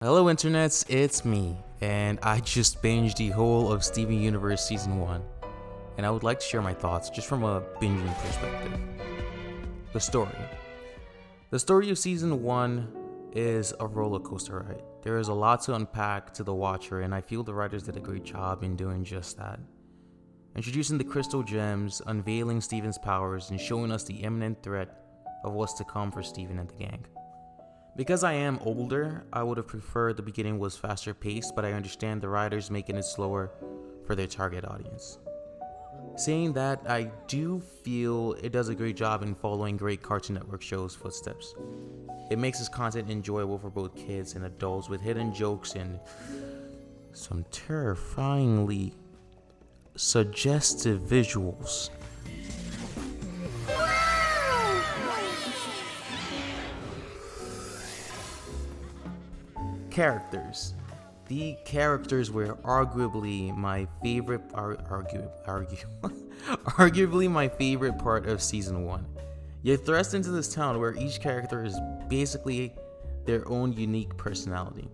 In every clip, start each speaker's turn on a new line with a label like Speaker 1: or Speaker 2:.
Speaker 1: Hello internets, it's me, and I just binged the whole of Steven Universe Season 1, and I would like to share my thoughts just from a binging perspective. The story. The story of Season 1 is a roller coaster ride. There is a lot to unpack to the watcher, and I feel the writers did a great job in doing just that. Introducing the crystal gems, unveiling Steven's powers, and showing us the imminent threat of what's to come for Steven and the gang. Because I am older, I would have preferred the beginning was faster paced, but I understand the writers making it slower for their target audience. Saying that, I do feel it does a great job in following great Cartoon Network shows' footsteps. It makes its content enjoyable for both kids and adults with hidden jokes and some terrifyingly suggestive visuals. Characters. The characters were arguably my favorite arguably my favorite part of season 1. You're thrust into this town where each character is basically their own unique personality.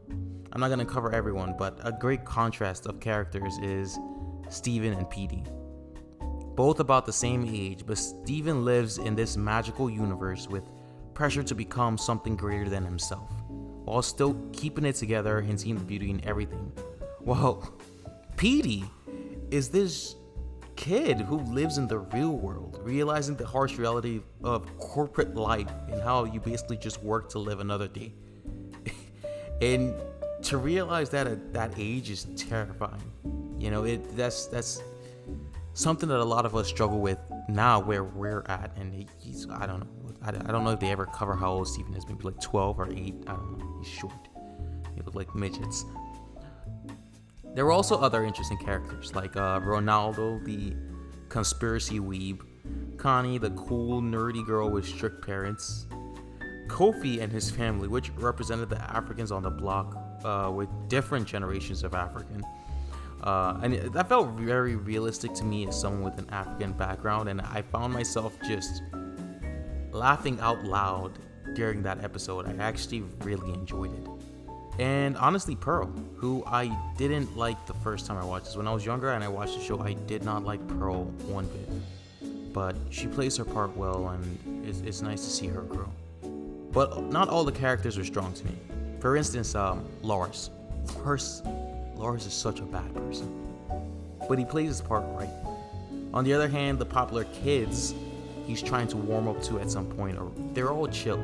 Speaker 1: I'm not gonna cover everyone, but a great contrast of characters is Steven and Petey. Both about the same age, but Steven lives in this magical universe with pressure to become something greater than himself, while still keeping it together and seeing the beauty in everything. Well, Petey is this kid who lives in the real world, realizing the harsh reality of corporate life and how you basically just work to live another day. And to realize that at that age is terrifying. You know, that's something that a lot of us struggle with now where we're at. And he's, I don't know. I don't know if they ever cover how old Steven is, maybe like 12 or 8. I don't know. He's short. He look like midgets. There were also other interesting characters like Ronaldo, the conspiracy weeb, Connie, the cool, nerdy girl with strict parents, Kofi and his family, which represented the Africans on the block with different generations of African. And that felt very realistic to me as someone with an African background, and I found myself just laughing out loud during that episode. I actually really enjoyed it. And honestly, Pearl, who I didn't like the first time I watched this. When I was younger and I watched the show, I did not like Pearl one bit. But she plays her part well, and it's nice to see her grow. But not all the characters are strong to me. For instance, Lars. Lars is such a bad person, but he plays his part right. On the other hand, the popular kids he's trying to warm up to at some point, or they're all chill.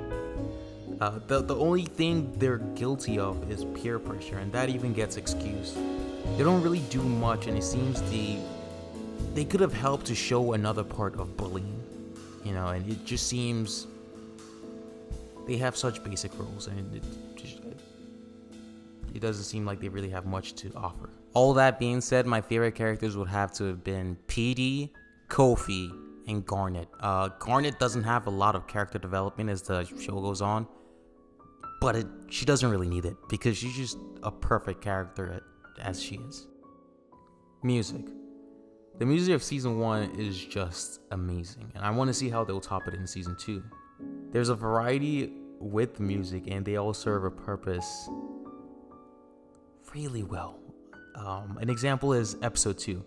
Speaker 1: The only thing they're guilty of is peer pressure, and that even gets excused. They don't really do much, and it seems they could have helped to show another part of bullying, you know. And it just seems they have such basic roles, and it doesn't seem like they really have much to offer. All that being said, my favorite characters would have to have been Petey, Kofi, and Garnet. Garnet doesn't have a lot of character development as the show goes on, but she doesn't really need it because she's just a perfect character as she is. Music. The music of season 1 is just amazing, and I want to see how they'll top it in season 2. There's a variety with music, and they all serve a purpose really well. An example is episode 2.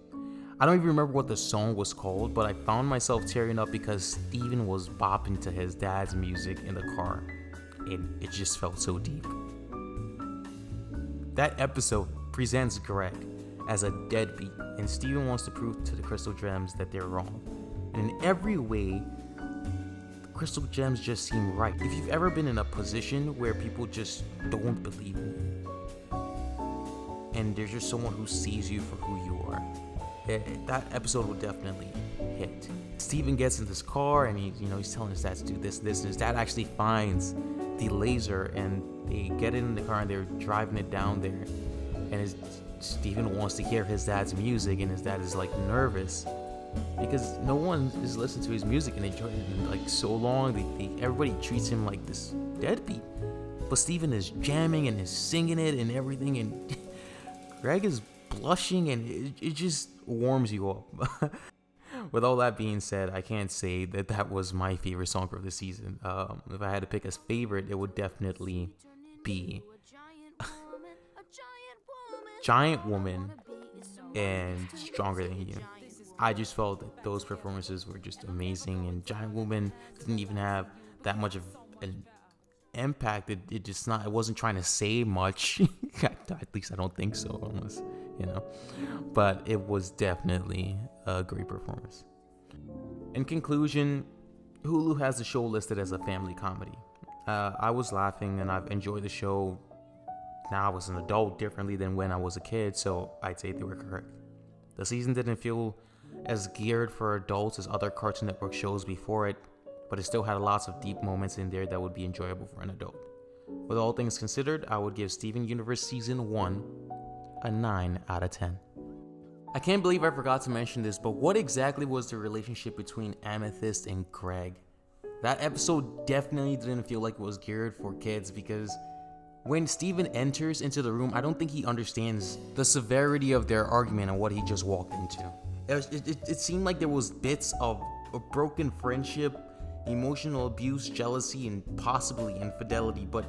Speaker 1: I don't even remember what the song was called, but I found myself tearing up because Steven was bopping to his dad's music in the car, and it just felt so deep. That episode presents Greg as a deadbeat, and Steven wants to prove to the Crystal Gems that they're wrong. And in every way, the Crystal Gems just seem right. If you've ever been in a position where people just don't believe you, and there's just someone who sees you for who you are, that episode will definitely hit. Steven gets in this car and he's telling his dad to do this, and his dad actually finds the laser, and they get in the car and they're driving it down there, and Steven wants to hear his dad's music, and his dad is like nervous because no one is listening to his music and enjoying it in like so long. Everybody treats him like this deadbeat, but Steven is jamming and is singing it and everything, and Greg is blushing, and it just warms you up. With all that being said, I can't say that was my favorite song for the season. If I had to pick a favorite, it would definitely be Giant Woman and Stronger Than You. I just felt that those performances were just amazing, and Giant Woman didn't even have that much of an impact. It wasn't trying to say much. At least I don't think so, unless, but it was definitely a great performance. In conclusion, Hulu has the show listed as a family comedy. I was laughing and I've enjoyed the show now as an adult differently than when I was a kid, so I'd say they were correct. The season didn't feel as geared for adults as other Cartoon Network shows before it, but it still had lots of deep moments in there that would be enjoyable for an adult. With all things considered, I would give Steven Universe Season 1 a 9 out of 10. I can't believe I forgot to mention this, but what exactly was the relationship between Amethyst and Greg? That episode definitely didn't feel like it was geared for kids, because when Steven enters into the room, I don't think he understands the severity of their argument and what he just walked into. It seemed like there was bits of a broken friendship, emotional abuse, jealousy, and possibly infidelity, but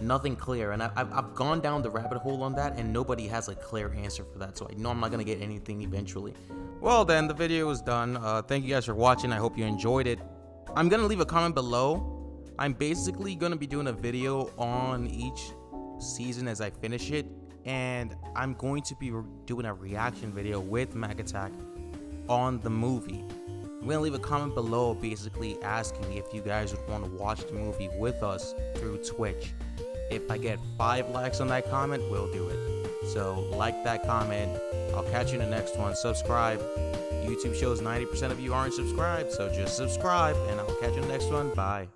Speaker 1: nothing clear. And I've gone down the rabbit hole on that, and nobody has a clear answer for that, so I know I'm not gonna get anything eventually. Well then, the video is done. Thank you guys for watching. I hope you enjoyed it. I'm gonna leave a comment below. I'm basically gonna be doing a video on each season as I finish it, and I'm going to be doing a reaction video with Mac Attack on the movie. I'm gonna leave a comment below basically asking if you guys would want to watch the movie with us through Twitch. If I get 5 likes on that comment, we'll do it. So like that comment. I'll catch you in the next one. Subscribe. YouTube shows 90% of you aren't subscribed, so just subscribe, and I'll catch you in the next one. Bye.